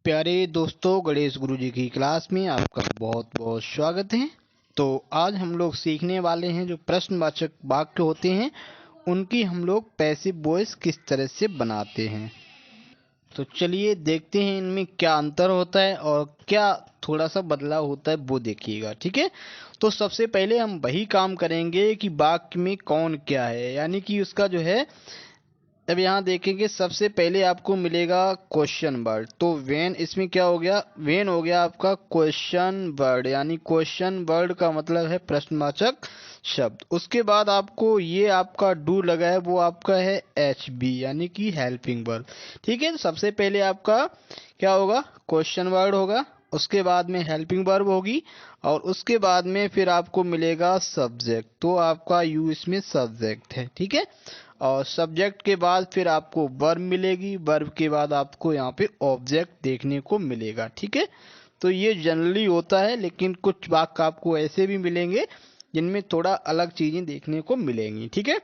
प्यारे दोस्तों, गणेश गुरुजी की क्लास में आपका बहुत बहुत स्वागत है। तो आज हम लोग सीखने वाले हैं जो प्रश्नवाचक वाक्य होते हैं उनकी हम लोग पैसिव वॉइस किस तरह से बनाते हैं। तो चलिए देखते हैं इनमें क्या अंतर होता है और क्या थोड़ा सा बदलाव होता है, वो देखिएगा। ठीक है, तो सबसे पहले हम वही काम करेंगे कि वाक्य में कौन क्या है, यानी कि उसका जो है अब यहाँ देखेंगे। सबसे पहले आपको मिलेगा क्वेश्चन वर्ड। तो वेन, इसमें क्या हो गया, वेन हो गया आपका क्वेश्चन वर्ड, यानी क्वेश्चन वर्ड का मतलब है प्रश्नवाचक शब्द। उसके बाद आपको ये आपका डू लगा है, वो आपका है एच बी, यानी कि हेल्पिंग वर्ब। ठीक है, तो सबसे पहले आपका क्या होगा, क्वेश्चन वर्ड होगा, उसके बाद में हेल्पिंग वर्ब होगी और उसके बाद में फिर आपको मिलेगा सब्जेक्ट। तो आपका यू इसमें सब्जेक्ट है। ठीक है, और सब्जेक्ट के बाद फिर आपको वर्ब मिलेगी, वर्ब के बाद आपको यहाँ पे ऑब्जेक्ट देखने को मिलेगा। ठीक है, तो ये जनरली होता है, लेकिन कुछ वाक्य आपको ऐसे भी मिलेंगे जिनमें थोड़ा अलग चीजें देखने को मिलेंगी। ठीक है,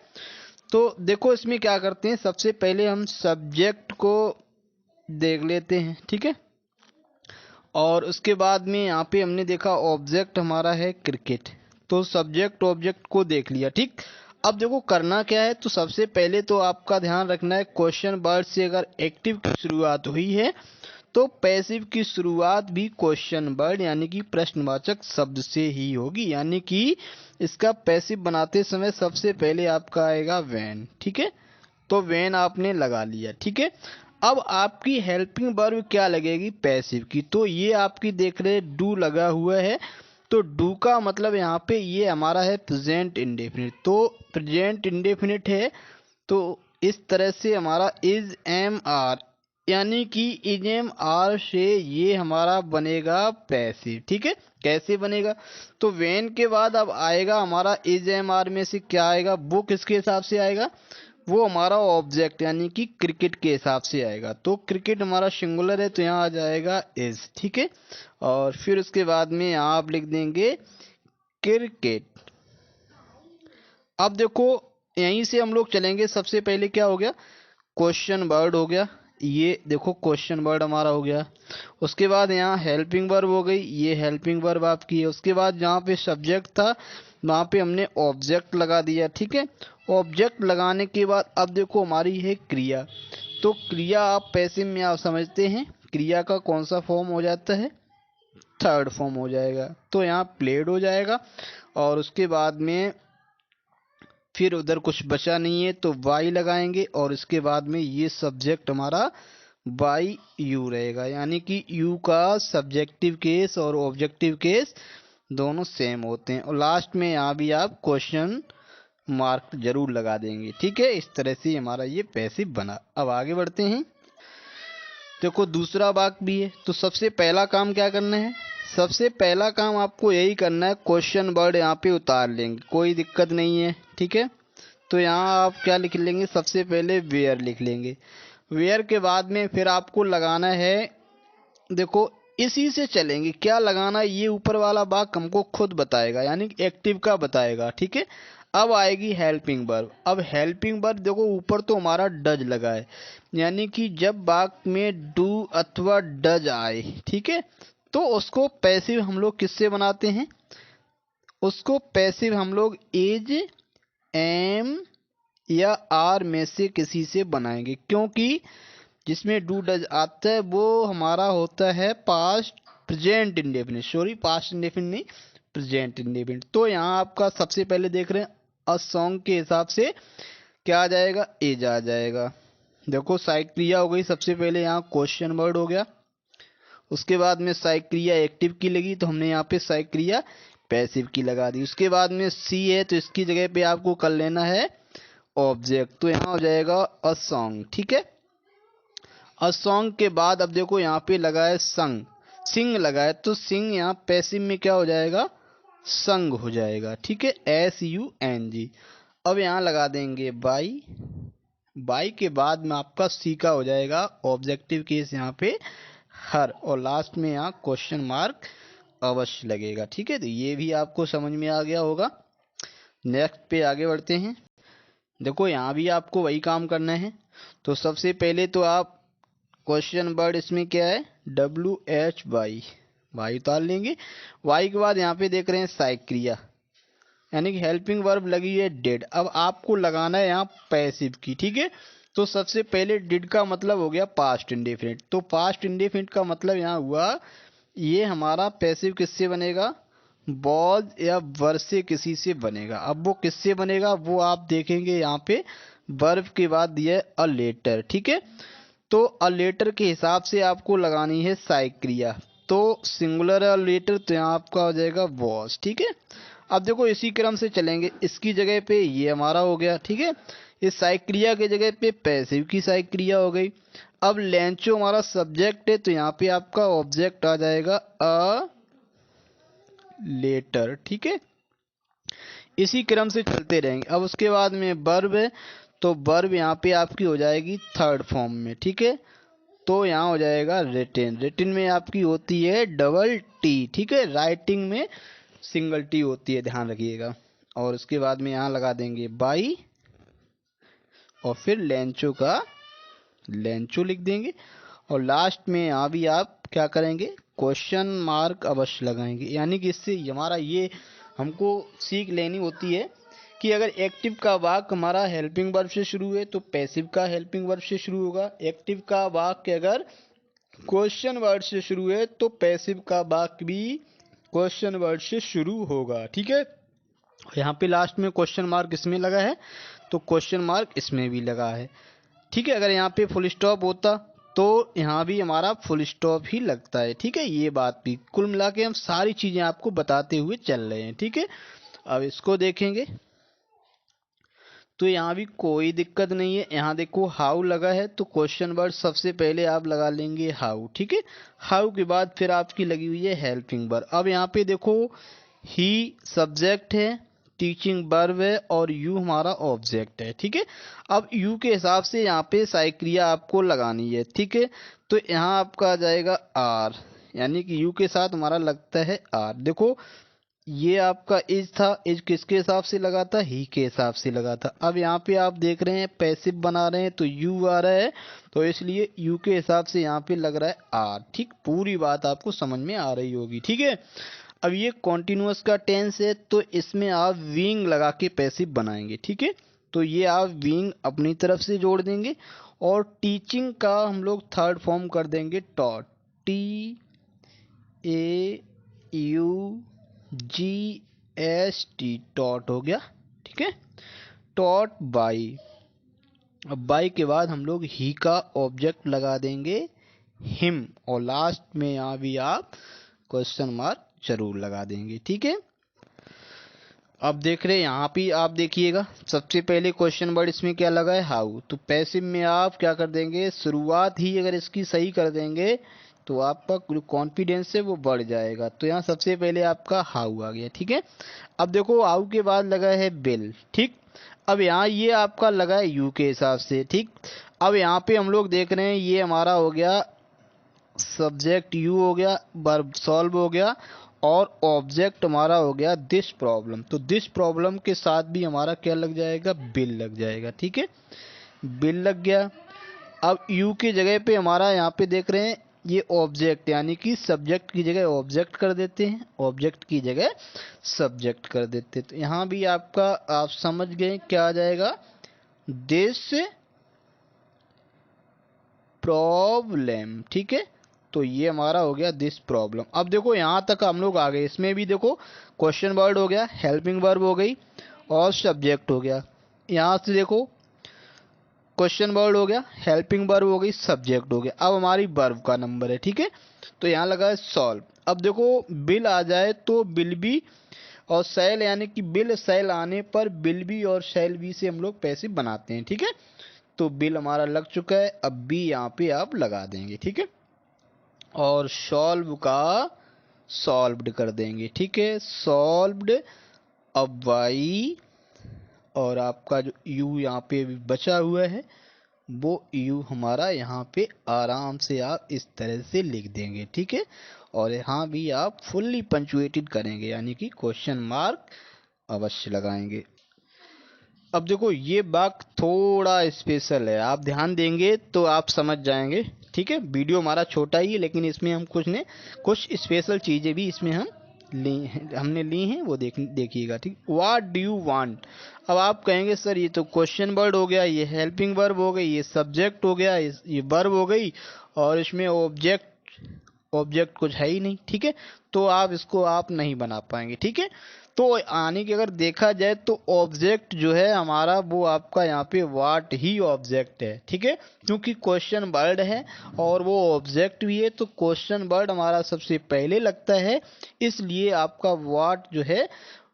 तो देखो इसमें क्या करते हैं, सबसे पहले हम सब्जेक्ट को देख लेते हैं। ठीक है, और उसके बाद में यहाँ पे हमने देखा ऑब्जेक्ट हमारा है क्रिकेट, तो सब्जेक्ट ऑब्जेक्ट को देख लिया। ठीक, अब देखो करना क्या है, तो सबसे पहले तो आपका ध्यान रखना है क्वेश्चन वर्ड से अगर एक्टिव की शुरुआत हुई है तो पैसिव की शुरुआत भी क्वेश्चन वर्ड यानी कि प्रश्नवाचक शब्द से ही होगी, यानी कि इसका पैसिव बनाते समय सबसे पहले आपका आएगा व्हेन। ठीक है, तो व्हेन आपने लगा लिया। ठीक है, अब आपकी हेल्पिंग वर्ब क्या लगेगी, पैसिव की। तो ये आपकी देख रहे डू लगा हुआ है, तो डू का मतलब यहाँ पे ये हमारा है प्रेजेंट इंडेफिनिट। तो प्रेजेंट इंडेफिनिट है, तो इस तरह से हमारा इज एम आर, यानी कि इज एम आर से ये हमारा बनेगा पैसिव। ठीक है, कैसे बनेगा, तो वेन के बाद अब आएगा हमारा इज एम आर में से क्या आएगा, वो किसके हिसाब से आएगा, वो हमारा ऑब्जेक्ट यानी कि क्रिकेट के हिसाब से आएगा। तो क्रिकेट हमारा सिंगुलर है, तो यहाँ आ जाएगा इज। ठीक है, और फिर उसके बाद में यहाँ आप लिख देंगे क्रिकेट। अब देखो यहीं से हम लोग चलेंगे, सबसे पहले क्या हो गया, क्वेश्चन वर्ड हो गया, ये देखो क्वेश्चन वर्ड हमारा हो गया। उसके बाद यहाँ हेल्पिंग वर्ब हो गई, ये हेल्पिंग वर्ब आपकी है। उसके बाद जहाँ पे सब्जेक्ट था वहाँ पे हमने ऑब्जेक्ट लगा दिया। ठीक है, ऑब्जेक्ट लगाने के बाद अब देखो हमारी है क्रिया। तो क्रिया आप पैसिव में आप समझते हैं, क्रिया का कौन सा फॉर्म हो जाता है, थर्ड फॉर्म हो जाएगा। तो यहाँ प्लेड हो जाएगा और उसके बाद में फिर उधर कुछ बचा नहीं है तो वाई लगाएंगे और इसके बाद में ये सब्जेक्ट हमारा बाई यू रहेगा, यानी कि यू का सब्जेक्टिव केस और ऑब्जेक्टिव केस दोनों सेम होते हैं। और लास्ट में यहाँ भी आप क्वेश्चन मार्क जरूर लगा देंगे। ठीक है, इस तरह से हमारा ये पैसिव बना। अब आगे बढ़ते हैं, देखो दूसरा वाक्य भी है। तो सबसे पहला काम क्या करना है, सबसे पहला काम आपको यही करना है, क्वेश्चन वर्ड यहाँ पे उतार लेंगे, कोई दिक्कत नहीं है। ठीक है, तो यहाँ आप क्या लिख लेंगे, सबसे पहले वेयर लिख लेंगे। वेयर के बाद में फिर आपको लगाना है, देखो इसी से चलेंगे, क्या लगाना ये ऊपर वाला वाक्य हमको खुद बताएगा, यानी एक्टिव का बताएगा। ठीक है, अब आएगी हेल्पिंग वर्ब। अब हेल्पिंग वर्ब देखो ऊपर तो हमारा डज लगा है, यानी कि जब वाक्य में डू अथवा डज आए, ठीक है, तो उसको पैसिव हम लोग किससे बनाते हैं, उसको पैसिव हम लोग इज एम या आर में से किसी से बनाएंगे, क्योंकि जिसमें डू डज आता है वो हमारा होता है past present indefinite, sorry past indefinite नहीं, प्रेजेंट इंडेफिनिट। तो यहाँ आपका सबसे पहले देख रहे हैं अ सॉन्ग के हिसाब से क्या आ जाएगा, एज आ जाएगा। देखो साइक्रिया हो गई, सबसे पहले यहाँ क्वेश्चन वर्ड हो गया, उसके बाद में साइक्रिया एक्टिव की लगी तो हमने यहाँ पे साइक्रिया पैसिव की लगा दी। उसके बाद में सी है तो इसकी जगह पे आपको कर लेना है ऑब्जेक्ट, तो यहाँ हो जाएगा अ सॉन्ग। ठीक है, अ सॉन्ग के बाद अब देखो यहाँ पे लगा है संग, सिंग लगा है, तो सिंग यहाँ पैसिव में क्या हो जाएगा, संग हो जाएगा। ठीक है, एस यू एन जी। अब यहाँ लगा देंगे बाई, बाई के बाद में आपका सी का हो जाएगा ऑब्जेक्टिव केस यहाँ पे हर, और लास्ट में यहाँ क्वेश्चन मार्क अवश्य लगेगा। ठीक है, तो ये भी आपको समझ में आ गया होगा। नेक्स्ट पे आगे बढ़ते हैं, देखो यहाँ भी आपको वही काम करना है। तो सबसे पहले तो आप क्वेश्चन वर्ड इसमें क्या है, WH वाई उतार लेंगे। वाई के बाद यहाँ पे देख रहे हैं साइक्रिया, यानी कि हेल्पिंग वर्ब लगी है डिड। अब आपको लगाना है यहाँ पैसिव की, ठीक है। तो सबसे पहले डिड का मतलब हो गया पास्ट इंडेफिनिट, तो पास्ट इंडेफिनिट का मतलब यहाँ हुआ ये हमारा पैसिव किससे बनेगा, वॉज या वर से किसी से बनेगा। अब वो किससे बनेगा वो आप देखेंगे यहाँ पे वर्ब के बाद दिया है अ लेटर, ठीक है। तो अ लेटर के हिसाब से आपको लगानी है साइक्रिया, तो सिंगुलर अ लेटर तो यहाँ आपका हो जाएगा वॉज, ठीक है। अब देखो इसी क्रम से चलेंगे, इसकी जगह पे ये हमारा हो गया, ठीक है। इस साइक्रिया के जगह पे पैसिव की साइक्रिया हो गई। अब लेंचो हमारा सब्जेक्ट है, तो यहाँ पे आपका ऑब्जेक्ट आ जाएगा अ लेटर, ठीक है। इसी क्रम से चलते रहेंगे। अब उसके बाद में वर्ब है, तो वर्ब यहाँ पे आपकी हो जाएगी थर्ड फॉर्म में, ठीक है। तो यहाँ हो जाएगा रिटिन, रिटिन में आपकी होती है डबल टी, ठीक है। राइटिंग में सिंगल टी होती है, ध्यान रखिएगा। और उसके बाद में यहाँ लगा देंगे बाई और फिर लेंचो का लेंचो लिख देंगे। और लास्ट में यहाँ भी आप क्या करेंगे, क्वेश्चन मार्क अवश्य लगाएंगे, यानी कि इससे हमारा ये हमको सीख लेनी होती है कि अगर एक्टिव का वाक्य हमारा हेल्पिंग वर्ब से शुरू है तो पैसिव का हेल्पिंग वर्ब से शुरू होगा। एक्टिव का वाक्य अगर क्वेश्चन वर्ड से शुरू है तो पैसिव का वाक्य भी क्वेश्चन वर्ड से शुरू होगा, ठीक है। यहाँ पे लास्ट में क्वेश्चन मार्क इसमें लगा है तो क्वेश्चन मार्क इसमें भी लगा है, ठीक है। अगर यहाँ पे फुल स्टॉप होता तो यहाँ भी हमारा फुल स्टॉप ही लगता है, ठीक है। ये बात भी कुल मिला के हम सारी चीजें आपको बताते हुए चल रहे हैं, ठीक है। अब इसको देखेंगे तो यहाँ भी कोई दिक्कत नहीं है। यहाँ देखो हाउ लगा है तो क्वेश्चन वर्ड सबसे पहले आप लगा लेंगे हाउ, ठीक है। हाउ के बाद फिर आपकी लगी हुई है हेल्पिंग वर्ब। अब यहाँ पे देखो ही सब्जेक्ट है, टीचिंग वर्ब है और यू हमारा ऑब्जेक्ट है, ठीक है। अब यू के हिसाब से यहाँ पे साइक्रिया आपको लगानी है, ठीक है। तो यहाँ आपका आ जाएगा आर, यानी कि यू के साथ हमारा लगता है आर। देखो ये आपका इज था, इज किसके हिसाब से लगा था, ही के हिसाब से लगा था। अब यहाँ पे आप देख रहे हैं पैसिव बना रहे हैं तो यू आ रहा है, तो इसलिए यू के हिसाब से यहाँ पे लग रहा है आर, ठीक। पूरी बात आपको समझ में आ रही होगी, ठीक है। अब ये कॉन्टिन्यूअस का टेंस है तो इसमें आप विंग लगा के पैसिव बनाएंगे, ठीक है। तो ये आप विंग अपनी तरफ से जोड़ देंगे और टीचिंग का हम लोग थर्ड फॉर्म कर देंगे टॉट, TAUGST, टॉट हो गया, ठीक है। टॉट बाई, अब बाई के बाद हम लोग ही का ऑब्जेक्ट लगा देंगे हिम, और लास्ट में यहाँ भी आप क्वेश्चन मार्क जरूर लगा देंगे, ठीक है। अब देख रहे हैं यहाँ पे आप देखिएगा सबसे पहले क्वेश्चन वर्ड इसमें क्या लगा है हाउ, तो पैसिव में आप क्या कर देंगे, शुरुआत ही अगर इसकी सही कर देंगे तो आपका जो कॉन्फिडेंस है वो बढ़ जाएगा। तो यहाँ सबसे पहले आपका हाउ आ गया, ठीक है। अब देखो हाउ के बाद लगा है बिल, ठीक। अब यहाँ ये आपका लगा है यू के हिसाब से, ठीक। अब यहाँ पे हम लोग देख रहे हैं ये हमारा हो गया सब्जेक्ट यू हो गया, वर्ब सॉल्व हो गया और ऑब्जेक्ट हमारा हो गया दिस प्रॉब्लम। तो दिस प्रॉब्लम के साथ भी हमारा क्या लग जाएगा, बिल लग जाएगा, ठीक है। बिल लग गया। अब यू की जगह पे हमारा यहाँ पे देख रहे हैं ये ऑब्जेक्ट, यानी कि सब्जेक्ट की जगह ऑब्जेक्ट कर देते हैं, ऑब्जेक्ट की जगह सब्जेक्ट कर देते हैं। तो यहाँ भी आपका आप समझ गए क्या आ जाएगा, दिस प्रॉब्लम, ठीक है। तो ये हमारा हो गया दिस प्रॉब्लम। अब देखो यहाँ तक हम लोग आ गए, इसमें भी देखो क्वेश्चन वर्ड हो गया, हेल्पिंग वर्ब हो गई और सब्जेक्ट हो गया। यहाँ से देखो क्वेश्चन वर्ड हो गया, हेल्पिंग वर्ब हो गई, सब्जेक्ट हो गया। अब हमारी वर्ब का नंबर है, ठीक है। तो यहाँ लगा है सॉल्व। अब देखो बिल आ जाए तो बिल बी और सेल, यानी कि बिल सेल आने पर बिल बी और सेल बी से हम लोग पैसिव बनाते हैं, ठीक है। तो बिल हमारा लग चुका है, अब बी यहाँ पे आप लगा देंगे, ठीक है। और सॉल्व का सॉल्व्ड कर देंगे, ठीक है, सॉल्व्ड। अब वाई और आपका जो यू यहाँ पे बचा हुआ है वो यू हमारा यहाँ पे आराम से आप इस तरह से लिख देंगे, ठीक है। और यहाँ भी आप फुल्ली पंचुएटेड करेंगे, यानी कि क्वेश्चन मार्क अवश्य लगाएंगे। अब देखो ये वाक्य थोड़ा स्पेशल है, आप ध्यान देंगे तो आप समझ जाएंगे ठीक है, वीडियो हमारा छोटा ही है लेकिन इसमें हम कुछ स्पेशल चीज़ें भी इसमें हमने ली हैं, वो देखिएगा। ठीक, व्हाट डू यू वांट। अब आप कहेंगे सर ये तो क्वेश्चन वर्ड हो गया, ये हेल्पिंग वर्ब हो गई, ये सब्जेक्ट हो गया, ये वर्ब हो गई, और इसमें ऑब्जेक्ट कुछ है ही नहीं। ठीक है, तो इसको आप नहीं बना पाएंगे। ठीक है, तो आने की अगर देखा जाए तो ऑब्जेक्ट जो है हमारा वो आपका यहाँ पे व्हाट ही ऑब्जेक्ट है। ठीक है, क्योंकि क्वेश्चन वर्ड है और वो ऑब्जेक्ट भी है, तो क्वेश्चन वर्ड हमारा सबसे पहले लगता है, इसलिए आपका व्हाट जो है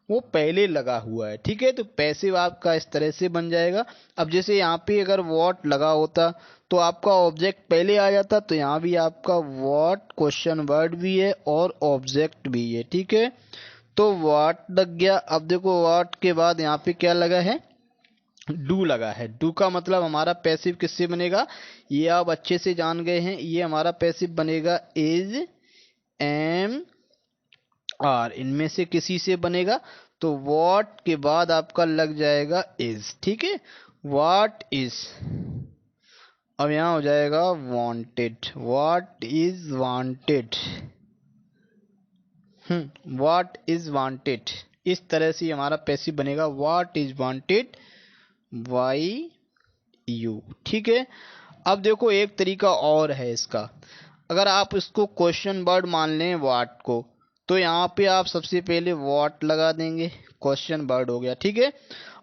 वो पहले लगा हुआ है। ठीक है, तो पैसिव आपका इस तरह से बन जाएगा। अब जैसे यहाँ पे अगर व्हाट लगा होता तो आपका ऑब्जेक्ट पहले आ जाता, तो यहाँ भी आपका व्हाट क्वेश्चन वर्ड भी है और ऑब्जेक्ट भी है। ठीक है, तो व्हाट लग गया। अब देखो व्हाट के बाद यहाँ पे क्या लगा है, डू लगा है। डू का मतलब हमारा पैसिव किससे बनेगा, ये आप अच्छे से जान गए हैं, ये हमारा पैसिव बनेगा इज, एम, आर, इनमें से किसी से बनेगा। तो व्हाट के बाद आपका लग जाएगा इज। ठीक है, व्हाट इज, अब यहाँ हो जाएगा wanted, what is wanted, what is wanted, इस तरह से हमारा पैसिव बनेगा, what is wanted by you. ठीक है, अब देखो एक तरीका और है इसका, अगर आप इसको क्वेश्चन वर्ड मान लें व्हाट को, तो यहाँ पे आप सबसे पहले व्हाट लगा देंगे, क्वेश्चन वर्ड हो गया। ठीक है,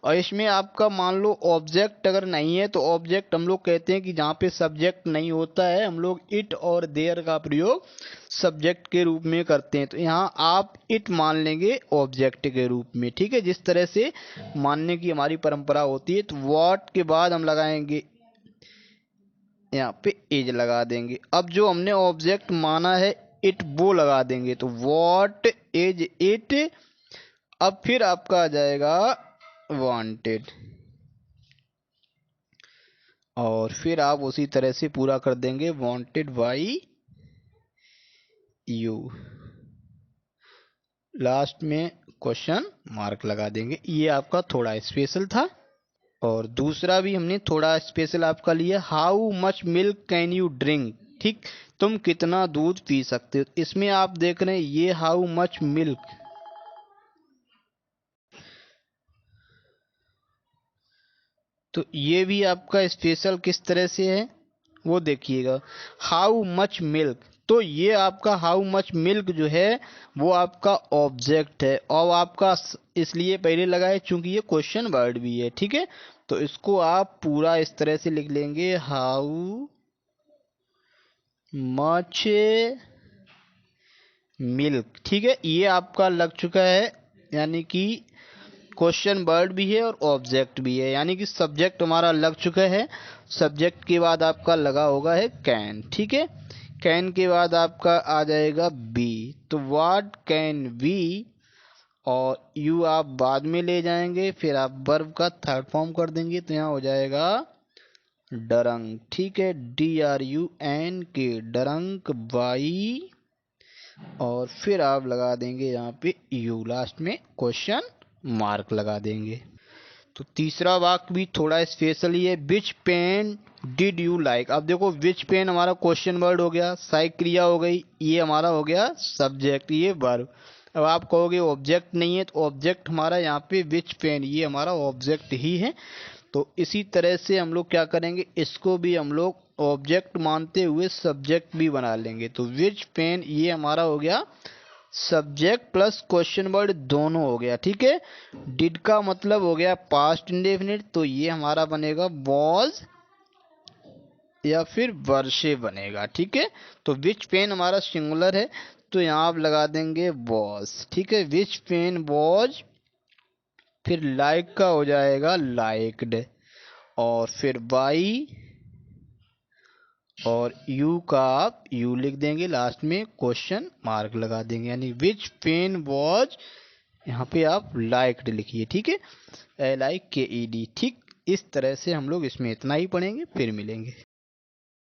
और इसमें आपका मान लो ऑब्जेक्ट अगर नहीं है, तो ऑब्जेक्ट हम लोग कहते हैं कि जहाँ पे सब्जेक्ट नहीं होता है हम लोग इट और देयर का प्रयोग सब्जेक्ट के रूप में करते हैं, तो यहाँ आप इट मान लेंगे ऑब्जेक्ट के रूप में। ठीक है, जिस तरह से मानने की हमारी परंपरा होती है। तो व्हाट के बाद हम लगाएंगे यहाँ पे इज लगा देंगे। अब जो हमने ऑब्जेक्ट माना है इट, वो लगा देंगे, तो व्हाट इज इट। अब फिर आपका आ जाएगा वांटेड, और फिर आप उसी तरह से पूरा कर देंगे, वांटेड बाई यू, लास्ट में क्वेश्चन मार्क लगा देंगे। ये आपका थोड़ा स्पेशल था। और दूसरा भी हमने थोड़ा स्पेशल आपका लिया, how much milk can you drink. ठीक, तुम कितना दूध पी सकते हो। इसमें आप देख रहे हैं ये हाउ मच मिल्क, तो ये भी आपका स्पेशल किस तरह से है वो देखिएगा, हाउ मच मिल्क। तो ये आपका हाउ मच मिल्क जो है वो आपका ऑब्जेक्ट है, और आपका इसलिए पहले लगा है चूंकि ये क्वेश्चन वर्ड भी है। ठीक है, तो इसको आप पूरा इस तरह से लिख लेंगे, हाउ मच मिल्क। ठीक है, ये आपका लग चुका है, यानी कि क्वेश्चन वर्ड भी है और ऑब्जेक्ट भी है, यानी कि सब्जेक्ट हमारा लग चुका है। सब्जेक्ट के बाद आपका लगा होगा है कैन। ठीक है, कैन के बाद आपका आ जाएगा बी, तो व्हाट कैन बी, और यू आप बाद में ले जाएंगे, फिर आप वर्ब का थर्ड फॉर्म कर देंगे, तो यहाँ हो जाएगा डरंक। ठीक है, DRUNK, डरंक बाई, और फिर आप लगा देंगे यहाँ पे यू, लास्ट में क्वेश्चन मार्क लगा देंगे। तो तीसरा वाक्य भी थोड़ा स्पेशल ही है, विच पेन डिड यू लाइक। अब देखो विच पेन हमारा क्वेश्चन वर्ड हो गया, सहायक क्रिया हो गई, ये हमारा हो गया सब्जेक्ट, ये वर्ब। अब आप कहोगे ऑब्जेक्ट नहीं है, तो ऑब्जेक्ट हमारा यहाँ पे विच पेन, ये हमारा ऑब्जेक्ट ही है। तो इसी तरह से हम लोग क्या करेंगे, इसको भी हम लोग ऑब्जेक्ट मानते हुए सब्जेक्ट भी बना लेंगे। तो विच पेन ये हमारा हो गया सब्जेक्ट प्लस क्वेश्चन वर्ड दोनों हो गया। ठीक है, डिड का मतलब हो गया पास्ट इंडेफिनिट, तो ये हमारा बनेगा वॉज या फिर वर से बनेगा। ठीक है, तो विच पेन हमारा सिंगुलर है, तो यहाँ आप लगा देंगे वॉज। ठीक है, विच पेन वॉज, फिर लाइक का हो जाएगा लाइक्ड, और फिर बाई, और यू का आप यू लिख देंगे, लास्ट में क्वेश्चन मार्क लगा देंगे, यानी विच पेन वॉज, यहाँ पे आप लाइक्ड लिखिए। ठीक है, LIKED। ठीक, इस तरह से हम लोग इसमें इतना ही पढ़ेंगे, फिर मिलेंगे।